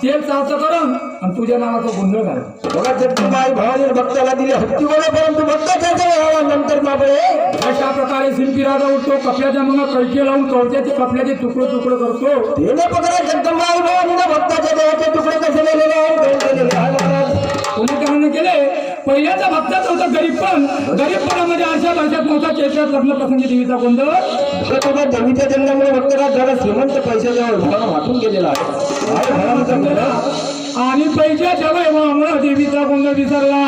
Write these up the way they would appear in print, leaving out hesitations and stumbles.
तेल चावचं करून आणि तुझ्या नावाचा गोंधळ घाल. बघा जगदंबाई भवानी भक्ताला दिली हत्ती गोळे परंतु भक्ताच्या जवळ नंतर बाबळे अशा प्रकारे शिल्पी राजा उठतो कपड्याच्या मग कैके लावून कवट्याचे कपड्याचे तुकडे तुकडे करतो. तेने पकडा जगदंबाई भवानीने भक्ताच्या देवाचे तुकडे कसे केलेले आहेत कोणी त्याने केले. पहिल्याचा भक्ताच होता गरीबपणामध्ये अशा वर्षात नव्हता. चैत्रात लग्न प्रसंगी देवीचा गोंधळ. तुझ्या देवीच्या जन्मामुळे भक्ताला जरा श्रीमंत पैशाजवळ भावना वाटून गेलेला आहे आणि पैसे जेव्हा देवीचा गोंधळ विसरला.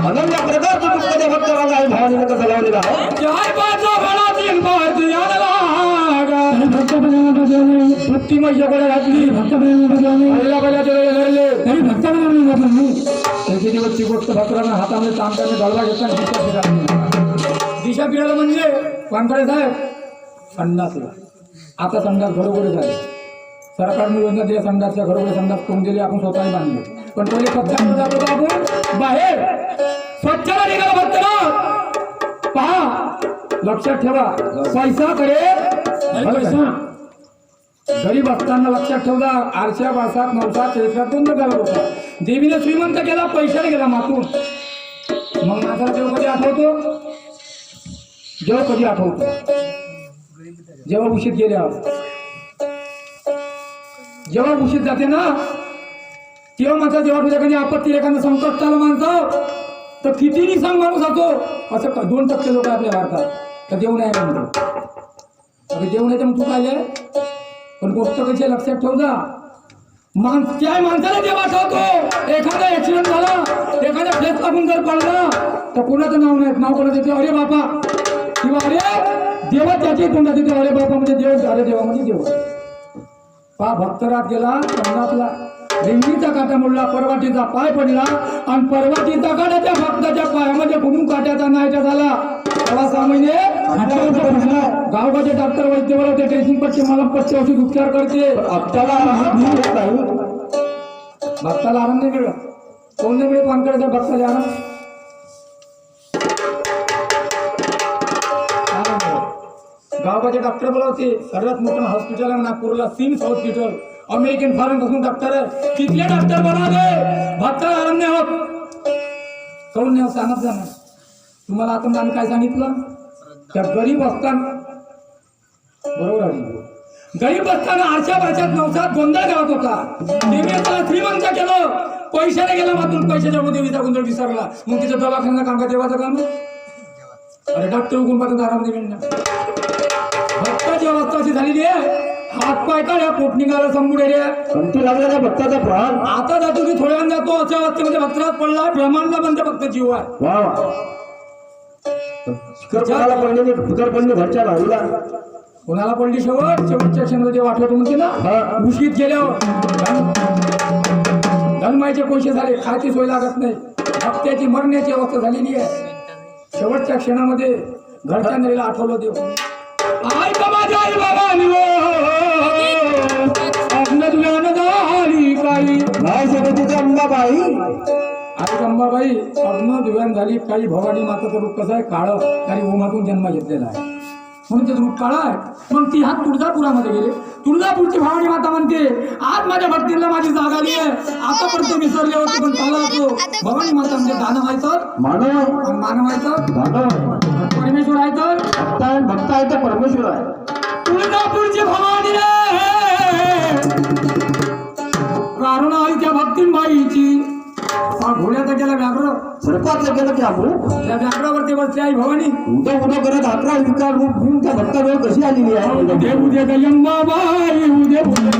अनन्य प्रकारचा तुकडे भक्ताला आई भवानीने कसा लावलेला आहे. भक्ती मैशाकडे घातली. त्याची दिवसची गोष्ट भक्तांना हातामध्ये तांब्याने दळवा घेतला. दिशा फिरायला म्हणजे वानकडे साहेब संडासला. आता संडास घरोघरी झाले. सरकारने योजना दिल्या संडासच्या घरोघरी संडास करून दिली. आपण स्वतःही बांधले. पण पहिले पक्षांना जात होतो आपण बाहेर स्वच्छता निघाला. भक्त पहा लक्षात ठेवा पैसा करे पैसा गरीब असताना लक्षात ठेवला. आरशा बासात नवसात चैत्रातून घालत होता. देवीने श्रीमंत केला पैशाने गेला मातून. मग माझा देव कधी आठवतो. जेव्हा कधी आठवतो जेव्हा उशीत गेल्यावर जेव्हा उशीत जाते ना तेव्हा माझा जेव्हा तुझ्याकडे आपत्ती एखादं संकट चालू माणसं तर कितीही सांग माणूस जातो. असं 2% लोक आपल्या भारतात तर देव नाही म्हणतो. अरे देव नाही तर मग तू काय पण गोष्ट कशी लक्षात ठेव जा. त्या माणसाला जेव्हा आठवतो एखादा ऍक्सिडेंट झाला एखाद्या फ्लेस लागून जर पडला तर कोणाचं नाव नाही. नाव कोणाचं येते अरे बापा किंवा अरे देवा त्याची तोंडात येते अरे बापा म्हणजे देव अरे देवा म्हणजे देव. पा भक्तरात गेला संडासला रिंगीचा काटा मोडला. परवाटीचा पाय पडला आणि परवाटीचा काटा त्या भक्ताच्या पायामध्ये फुटून काट्याचा नाहीचा झाला. 6 महिने गावगाचे डॉक्टर वैद्य बोलवते. ड्रेसिंग पट्टी मलमपट्टी औषध उपचार करते. भक्ताला आराम नाही मिळत. कोण नाही मिळत वानकडे भक्ताला आराम. गावगाचे डॉक्टर बोलवते. सर्वात मोठं हॉस्पिटल आहे नागपूरला सिम्स हॉस्पिटल. अमेरिकन फॉरेन पासून डॉक्टर आहे. तिथले डॉक्टर बोलावले भक्ताला आराम नाही होत. करून नाही सांगत जाणार. तुम्हाला आता आम्ही काय सांगितलं त्या गरीब असताना बरोबर आहे. गरीब असताना आरशा वर्षात नवसात गोंधळ गावत होता. देवीने त्याला श्रीमंत केलं. पैशाने गेला मातून पैशाच्या मध्ये देवीचा गोंधळ विसरला. मग तिथं दवाखान्याला काम का देवाचं काम. अरे डॉक्टर उगून पाहतात आराम देवी भक्ताची अवस्था अशी झालेली आहे. हात पाय काढ्या पोट निघाला संबुडे रे कंठी लागला भक्ताचा प्राण. आता जातो की थोड्या वेळ जातो. अशा अवस्थेमध्ये भक्तरात पडला. ब्रह्मांडला बनते फक्त जीव आहे. वा कोणाला पडली फिकर पडली घरच्या भाऊला. कोणाला पडली शेवटच्या क्षणामध्ये वाटवतो म्हणते ना. उशीत गेल्यावर धनमायचे पैसे झाले. खायची सोय लागत नाही. हप्त्याची मरण्याची अवस्था झालेली आहे. शेवटच्या क्षणामध्ये घरच्या नदीला आठवलं देव. आई माझ्या आई बाबा झाली काही नाही जगतीचा अंबाबाई. आई अंबाबाई अग्न दिव्यान झाली काही. भवानी माताचं रूप कसं आहे काळं. काही ओमातून जन्म घेतलेला आहे म्हणून ते रूप काळं आहे. मग ती हात तुळजापुरामध्ये गेले. तुळजापूरची भवानी माता म्हणते आज माझ्या भक्तीला माझी जागा आली आहे. आतापर्यंत विसरले होते पण चालला होतो. भवानी माता म्हणजे दानव आहे तर मानव आहे तर परमेश्वर आहे तर भक्त आहे तर परमेश्वर आहे. तुळजापूरची भवानी कारण आई त्या भक्तीबाईची घोड्याचा गेला व्याघ्र सर्पातलं गेलं की आपण त्या व्याघ्रावरती बसली आई भवानी. उद्या उद्या करत 11 विकार रूप घेऊन त्या भक्ताजवळ कशी आलेली आहे. उद्या उद्या गयंबाबाई उद्या उद्या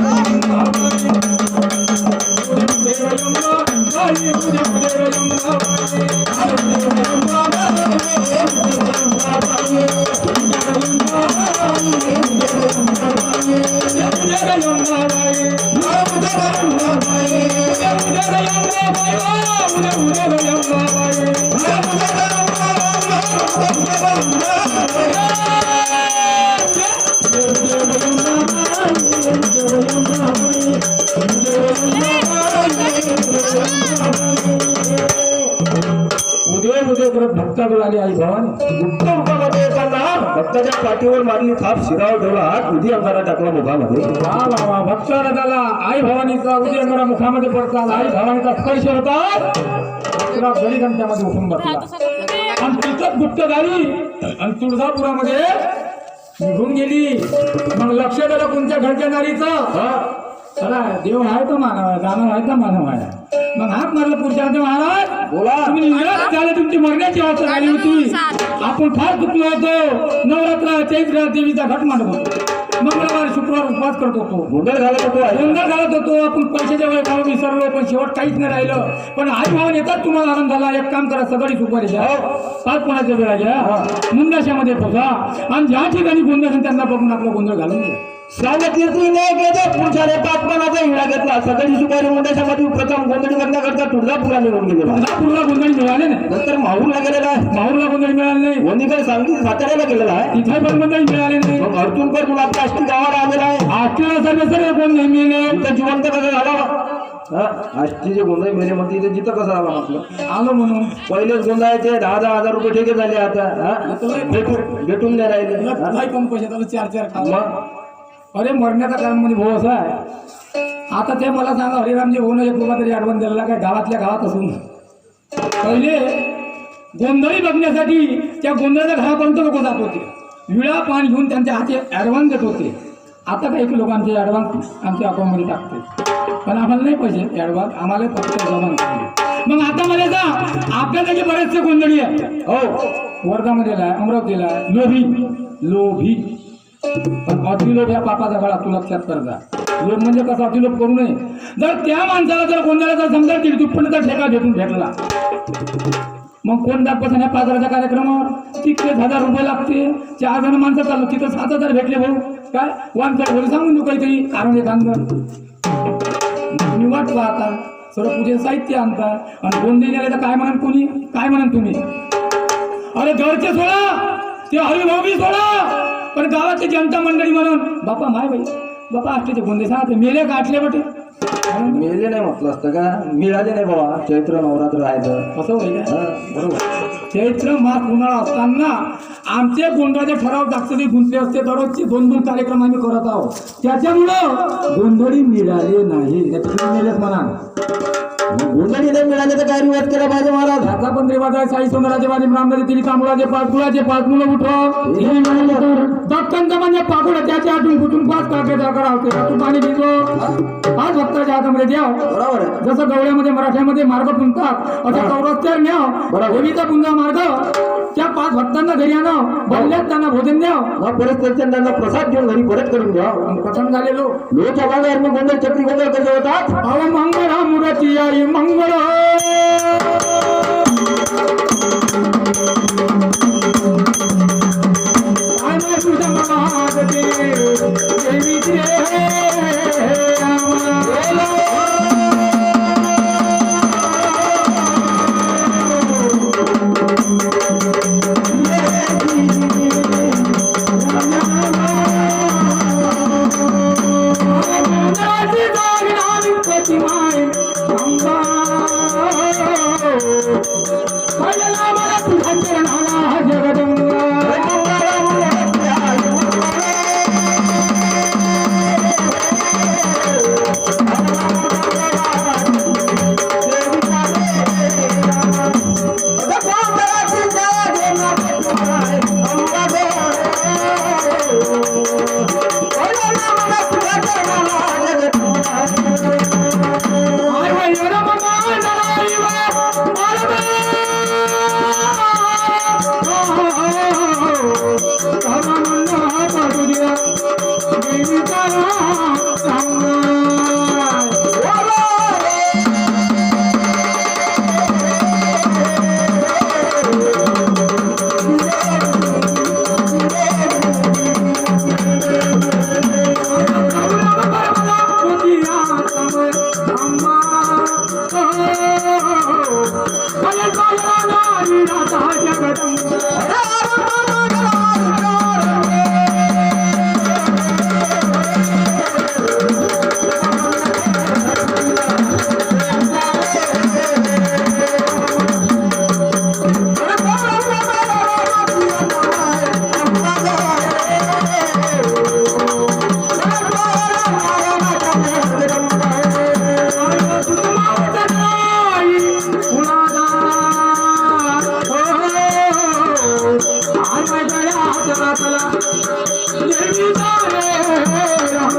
उदय करत भक्ताकडे आली आई भवानी. गुप्त रूपामध्ये येताना भक्ताच्या पाठीवर मारली थाप, शिरावर ठेवला हात, उदी अंगारा टाकला मुखामध्ये. वा वा वा भक्ताला त्याला आई भवानीचा उदय करा मुखामध्ये पडतात. आई भवानीचा स्पर्श होता तुला घरी घंट्यामध्ये उठून बसला आणि तिथंच गुप्तधारी आणि तुळजापुरामध्ये निघून गेली. मग लक्ष द्यायला कोणत्या घरच्या नारीचं चला देव आहे तो मानव आहे, दानव आहे तो मानव आहे. मग हात मारला पुरुषांचे महाराज बोला. तुम्ही निघाला झाले, तुमची मरण्याची अवस्था झाली होती. आपण फार दुखलो होतो. नवरात्र चैत्र देवीचा घट मांडत होतो. मंगळवार शुक्रवार उपवास करत होतो. गोंधळ घालत होतो आहे. गोंधळ घालत होतो. आपण पैशाच्या वेळेस खाऊ विसरलो, पण शेवट काहीच नाही राहिलं. पण आई भावाने येतात तुम्हाला आनंद झाला. एक काम करा, सकाळी सुपारी घ्या, 5 कोणाच्या वेळा घ्या, मुंडाशामध्ये पोचा आणि ज्या ठिकाणी गोंधळ असेल त्यांना बघून आपला गोंधळ घालून घ्या. सांगितले पुरुषाने 5 पानाचा हिळा घेतला. सकाळी सुपारी मुंडाशामध्ये प्रथम गोंधळी करण्याकरता तुळजापुरा निघून गेलेला. तुळजापूरला गोंधळ मिळाले नाही. नंतर माहूरला गेलेला आहे. माहूरला गोंधळ मिळाले नाही. गोंदीकडे सांगली साताऱ्याला गेलेला आहे. तिथे पण गोंधळ मिळाले नाही. मग अर्जुनकर तुला आपल्या आष्टी गावाला आलेला आहे. आपल्याला सर्व गोंधळ मिळले. इथं जिवंत कसं झाला? आष्टीचे गोंधळ मेले म्हणते इथे जिथं कसं आला म्हटलं आलो म्हणून पहिलेच गोंधळाचे 10,000 रुपये ठेके झाले. आता भेटून नाही राहिले. नाही कम पैसे त्याला 4 खावा. मग अरे मरण्याचा कारण म्हणजे भाऊ असा आहे. आता ते मला सांगा हरिरामजी होणं एक रुपया तरी ॲडव्हान्स दिलेला काय गावातल्या गावात असून पहिले गोंधळी बघण्यासाठी त्या गोंधळाच्या घरापर्यंत लोक जात होते. विळा पाणी घेऊन त्यांच्या हाती ॲडव्हान्स देत होते. आता काही लोक आमचे ॲडव्हान्स आमच्या अकाउंटमध्ये टाकते, पण आम्हाला नाही पैसे ॲडव्हान्स, आम्हाला फक्त जमा पाहिजे. मग आता मला जा आपल्यासाठी बरेचसे गोंधळी आहे. हो वर्धामध्ये आहे, अमरावतीला आहे. लोभी पण अतिलोभ या पापाचा गळा तू लक्षात कर जा. लोभ म्हणजे कसं अतिलोभ करू नये. जर त्या माणसाला जर गोंधळाचा समजा दीड दुप्पटीचा ठेका भेटून भेटला मग कोण जात बसा 5,000च्या कार्यक्रमावर 30,000 रुपये लागते. 4 जण माणसं चाललं तिथं 7,000 भेटले भाऊ. काय वानकडे घरी सांगून देऊ काहीतरी कारण एक अंदर तुम्ही वाट पाहता सर्व पूजेचं साहित्य आणता आणि गोंधळी नेले तर काय म्हणाल कोणी, काय म्हणाल तुम्ही? अरे घरचे सोडा, ते हरिभाऊ बी सोडा, पण गावातली जनता मंडळी म्हणून बापा माय बाई बापा आठले गोंधे सांगते मेले का आठले बटे मेले नाही म्हटलं असतं का? मिळाले नाही बाबा. चैत्र नवरात्र आहे तर कसं होईल. बरोबर. चैत्र मास उन्हाळा असताना आमचे गोंधळाचे ठराव जागतिक गुंतले असते. दररोजचे 2-2 कार्यक्रम आम्ही करत आहोत. त्याच्यामुळं गोंधळी मिळाले नाही. मेलेच म्हणा. गोंधळी नाही मिळाले तर काय रिवाज केला पाहिजे महाराज? आता पण रिवाज आहे. साई सोनराचे वादी ब्राह्मणाचे तिली तांबुळाचे 5 गुळाचे 5 मुलं उठव दत्तांचं म्हणजे पाकुड त्याच्या आतून कुठून 5 काकेचा करा होते. तू पाणी भिजव 5 भक्ताच्या हातामध्ये द्याव. बरोबर आहे. जसं गवळ्यामध्ये मराठ्यामध्ये मार्ग पुंजतात असं चौरस्त्यावर न्याव. देवीचा पुंजा मार्ग त्या 5 भक्तांना घरी आणाव. बोलल्यात त्यांना भोजन द्याव. परत त्यांना प्रसाद घेऊन घरी परत करून द्या. प्रथम झालेलो लोच्या भागावर मग गोंधळ चक्री गोंधळ कसे होतात? अव मंगळ मुरती आई मंगळ महाराजाला देवीचा रे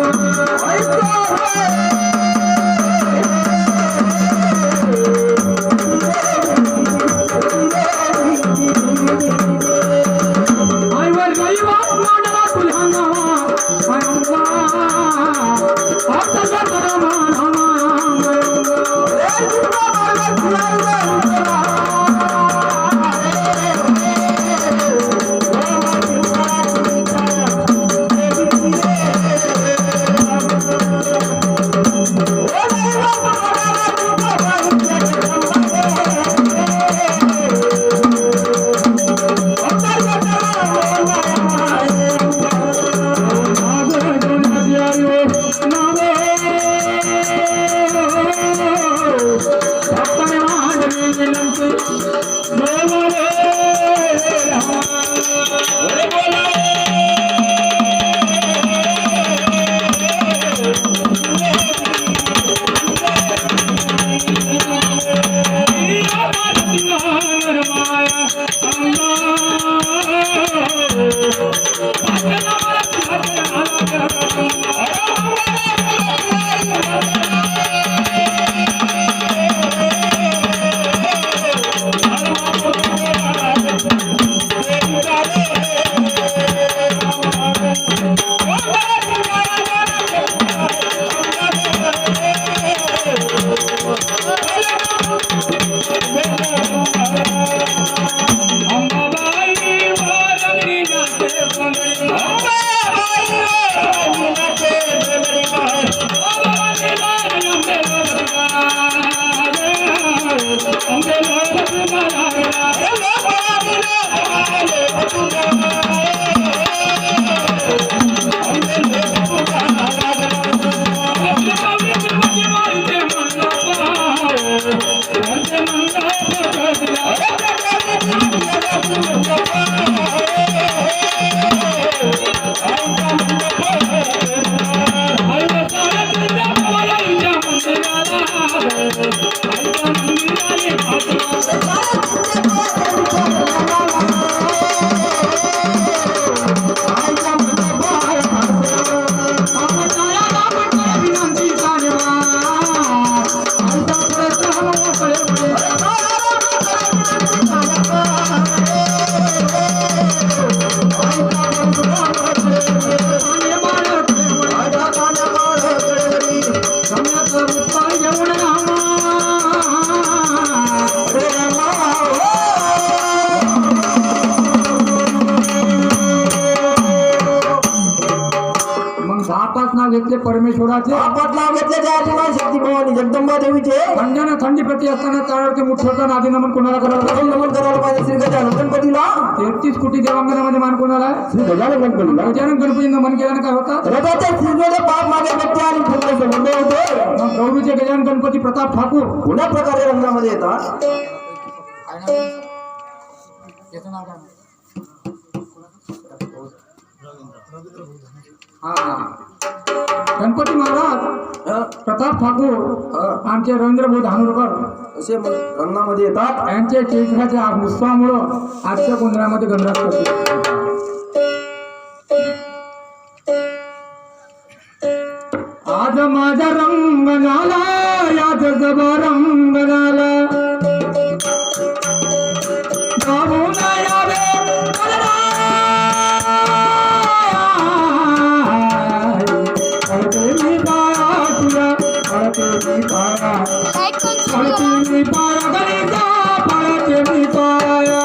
आईवर गईवात मांडला तुझ्या नावा मयंगा आता जरा घेतले परमेश्वराचे आपण नाव घेतले त्या ठिकाणी शक्ती भवानी जगदंबा देवीचे थंडानं थंडी प्रती असताना त्यावरती मुठोटा नादी नमन कोणाला करावं नमन करायला पाहिजे श्री गजानन गणपतीला 33 कोटी देवांगणामध्ये मान कोणाला आहे? श्री गजानन गणपतीला गजानन गणपती नमन केल्यानं काय होतात रथाचे शिरलेले पाप मागे व्यक्ती आणि पूर्ण संबंध होते मग गौरीचे गजानन गणपती प्रताप ठाकूर पुन्हा प्रकारे रंगामध्ये येतात हा गणपती महाराज प्रताप ठाकूर आमचे रवींद्र भाऊ धानोरकर असे रंगामध्ये येतात यांच्या चैत्राच्या उत्सवामुळं आजच्या गोंधळामध्ये गंधरात करतो आज माझा रंग झाला याच जबा रंग झाला जाऊ ना यावे पळते मी पाया तुला पळते मी पाया पळते मी पाया गणिता पळते मी पाया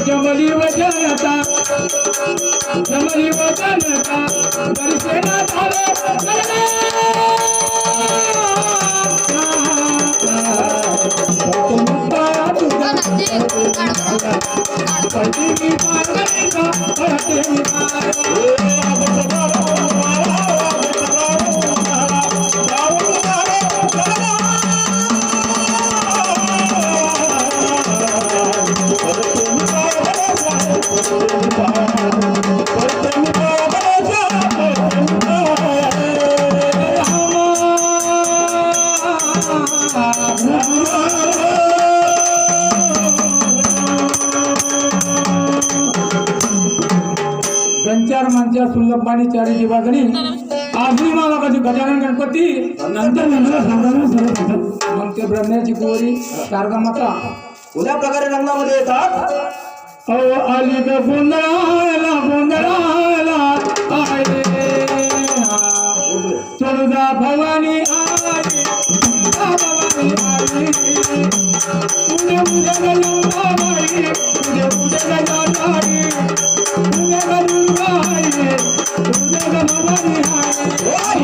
जमली वजनता जमली वजनता दर्शना झाले गंचार मांच्या सुल्लभवाणी चारी बागणी आजनी माला कधी गजानन गणपती नंतर मग ते ब्रह्म्याची कुवरी शारदा माता कोण्या प्रकारे रंगामध्ये येतात अहो आली ग गोंधळाला गोंधळाला आले तुळजा भवानी आली भवानी आली तुझे उद्या गंगाबाई तुझे उद्या गंगाबाई तुझे गंगाबाई तुझे भवानी आली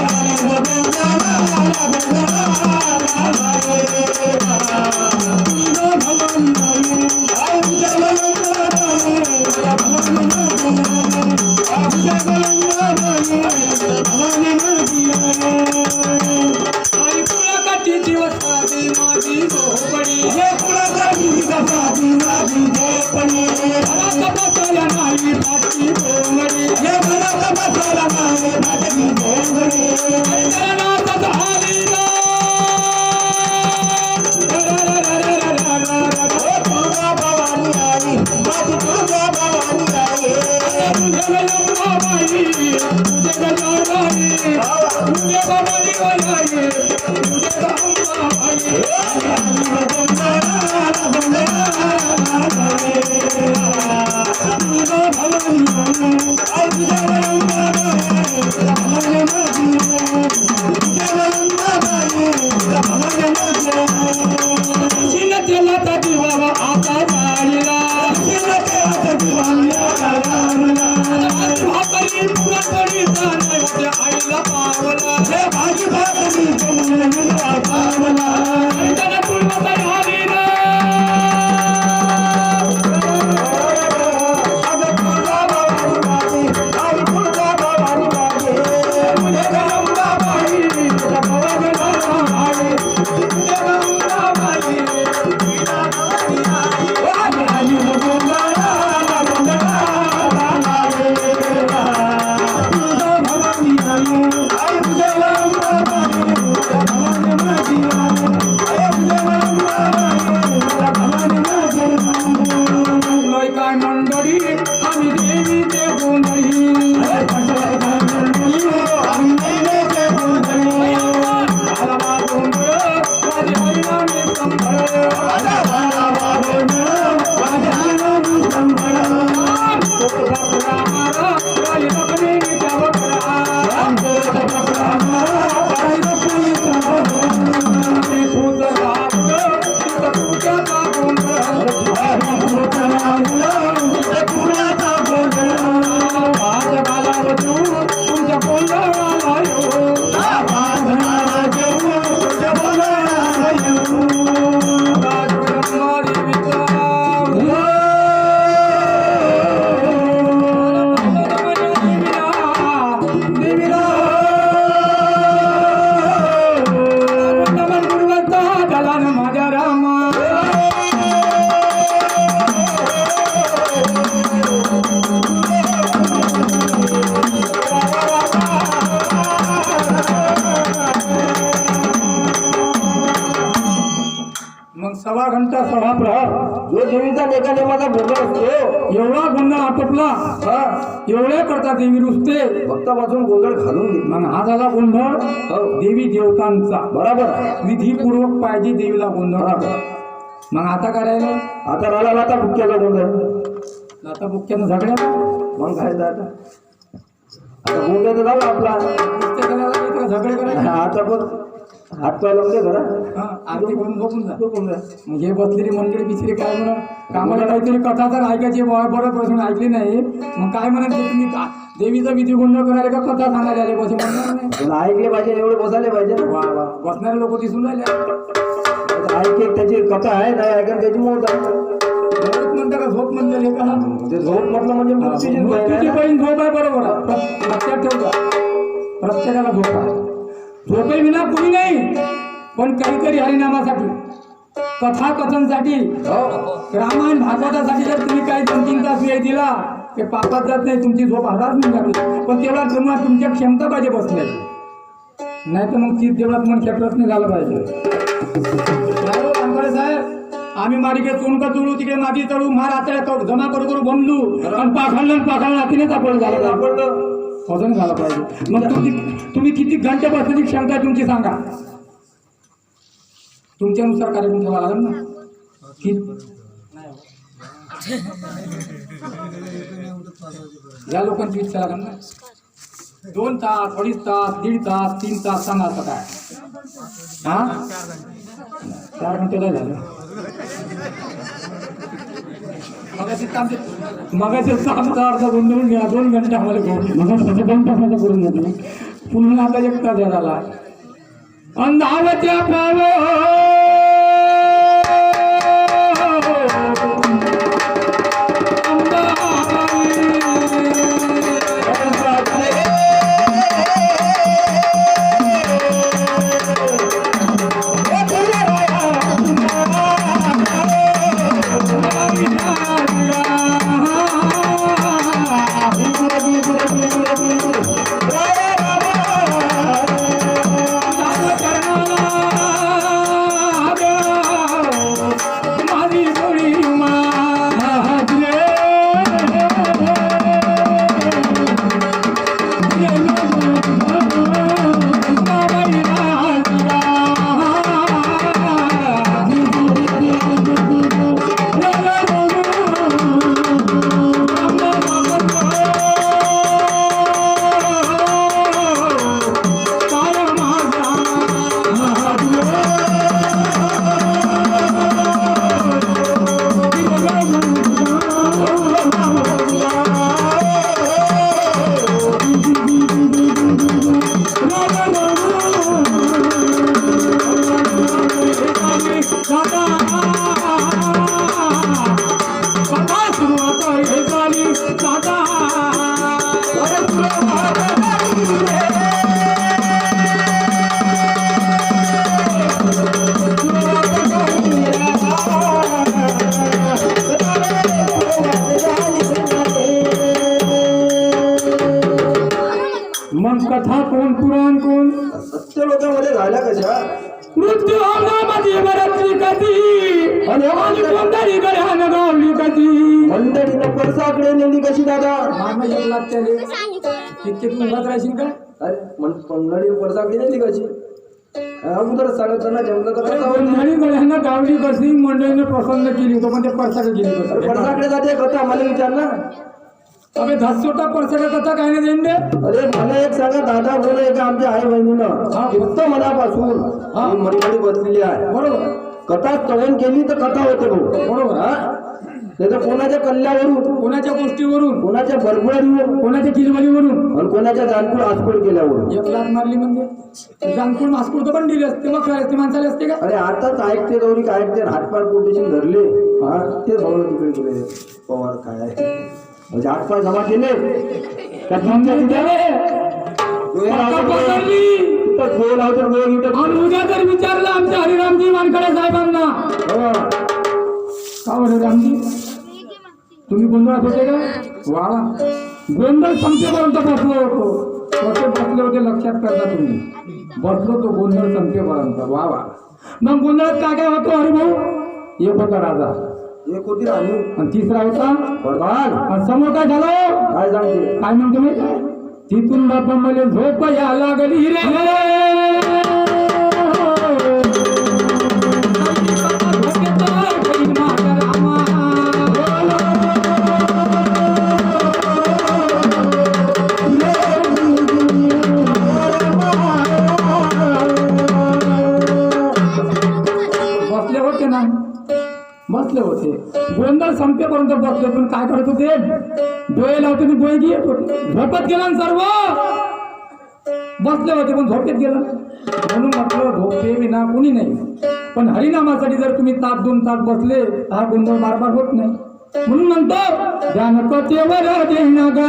मग 1.25 घंटा 6 प्रहर जो देवीचा लेखा नेमाचा गोंधळ असतो एवढा गोंधळ आटोपला हा एवढे करता देवी रुसते भक्तापासून गोंधळ घालून घेतला. मग हा झाला गोंधळ हो देवी देवतांचा बरोबर आहे. विधीपूर्वक पाहिजे देवीला गोंधळ. मग आता काय राहिलं? आता राहिला आता बुक्क्याचा गोंधळ. आता बुक्क्यानं झगड्या मग काय झालं? आता गोंधळ तर झाला आपला. नुसते करायला काही त्याला झगडे करायला आता बघ हात पाय लावते घरा हा आरती करून झोपून जा. गोंधळ मग हे बसलेली मंडळी बिचारी काय म्हणून कामाला काहीतरी कथा तर ऐकायची बरं प्रश्न ऐकली नाही मग काय म्हणत ते तुम्ही देवीचा विधी गोंधळ करायला का कथा सांगायला आले बसे म्हणणार नाही. तुला ऐकले पाहिजे एवढे बसायला पाहिजे ना. वा वा बसणारे लोक दिसून राहिले. ऐके त्याची कथा आहे नाही ऐकून त्याची मोठ झोप म्हणता का झोप म्हणता हे का ते झोप म्हटलं म्हणजे मृत्यूचीच बहीण आहे तुझी ना. बहीण झोप आहे बरोबर आहे. लक्षात ठेवता प्रत्येकाला झोप आहे. झोपे विना कुणी नाही पण काहीतरी हरिनामासाठी कथा कथनसाठी रामायण भागवतासाठी जर तुम्ही काही 2-3 तास वेळ दिला ते पापात जात नाही तुमची झोप हजारच नाही जाते पण तेवढा तुम्हाला तुमच्या क्षमता पाहिजे बसण्याची नाही तर मग तीच देवळात मन खेळत नाही झालं पाहिजे. वानखडे साहेब आम्ही मारिके चोणका चोळू तिकडे माती चढू मार आतड्या करू जमा करू करू बनलू आणि पाखडलं नातीनेच आपण झालं आपण वजन झालं पाहिजे. मग तुम्ही किती घंटे बसण्याची क्षमता आहे तुमची सांगा. तुमच्यानुसार कार्यक्रम ठेवा लागेल ना की या लोकांची इच्छा लागेल ना. 2 तास 2.5 तास 1.5 तास 3 तास सांगा असं काय हा 4 घंटे काय झालं मगाचे आमचा अर्धा गोंधळून घ्या 2 घंटे आम्हाला घेऊ मग 2 तासाचा करून घेतो पुन्हा आता 1 तास झाला अंधावत्या पाव मग कथा कोण पुराण कोण सत्य लोकांमध्ये झाल्या कशा मृत्यू अंगामध्ये बरतली कधी आणि कोणतरी गळ्यानं गावली कधी मंडळीनं परसाकडे नेली कशी दादा मामा एक लाख त्याले तितके तू उभाच राहशील का अरे मंडळी परसाकडे नेली कशी अगोदर सांगितलं ना जमलं तर कसा होईल? मंडळी गळ्यानं गावली कशी मंडळीने प्रसन्न केली होतं पण ते परसाकडे गेली अरे कशी परसाकडे जाते कथा मला विचार ना अबे धसोटा परसाकडे कथा काय नाही देईन रे अरे मला एक सांगा दादा बोल का आमच्या आई बहिणीनं फक्त मनापासून मंडळी बसलेली आहे बरोबर कथा कवन केली तर कथा होते भाऊ बरोबर हा नाही तर कोणाच्या कल्ल्यावरून कोणाच्या गोष्टीवरून कोणाच्या बरबुडारीवर कोणाच्या किलबलीवरून आणि कोणाच्या जानपूर आसपूड केल्यावरून 1 लाख मारली म्हणजे जानपूर मासपूर तर पण दिली असते मग काय असते माणसाला असते का अरे आताच ऐकते गौरी काय ऐकते हातपाय पोटेशन धरले हा ते भाऊ तिकडे गेले पवार काय म्हणजे हातपाय जमा केले त्यात तुमच्या आणि उद्या जर विचारलं आमच्या हरिरामजी वानखडे साहेबांना का बरं रामजी तुम्ही गोंधळात होते का वा गोंधळ संपेपर्यंत बसलो होतो कसे बसले होते लक्षात करता तुम्ही बसलो तो गोंधळ संपेपर्यंत वा वा मग गोंधळात काय काय होतो हरिभाऊ? एक होता राजा एक होती राणी आणि तिसरा होता वरदान. आणि समोर काय झालं? काय सांगते? काय म्हणतो मी? तिथून बाबा मला झोप या लागली रे. बसले होते ना, बसले होते. गोंधळ संपेपर्यंत बसले, पण काय करत होते? डोळे लावते आणि डोळे घेत होते. झोपत गेला ना सर्व. बसले होते पण झोपेत गेला. म्हणून म्हटलं झोपे विना कोणी नाही. पण हरिनामासाठी जर तुम्ही तास 2 तास बसले, हा गोंधळ बारबार होत नाही. म्हणून म्हणतो ध्यान कथेवर देणगा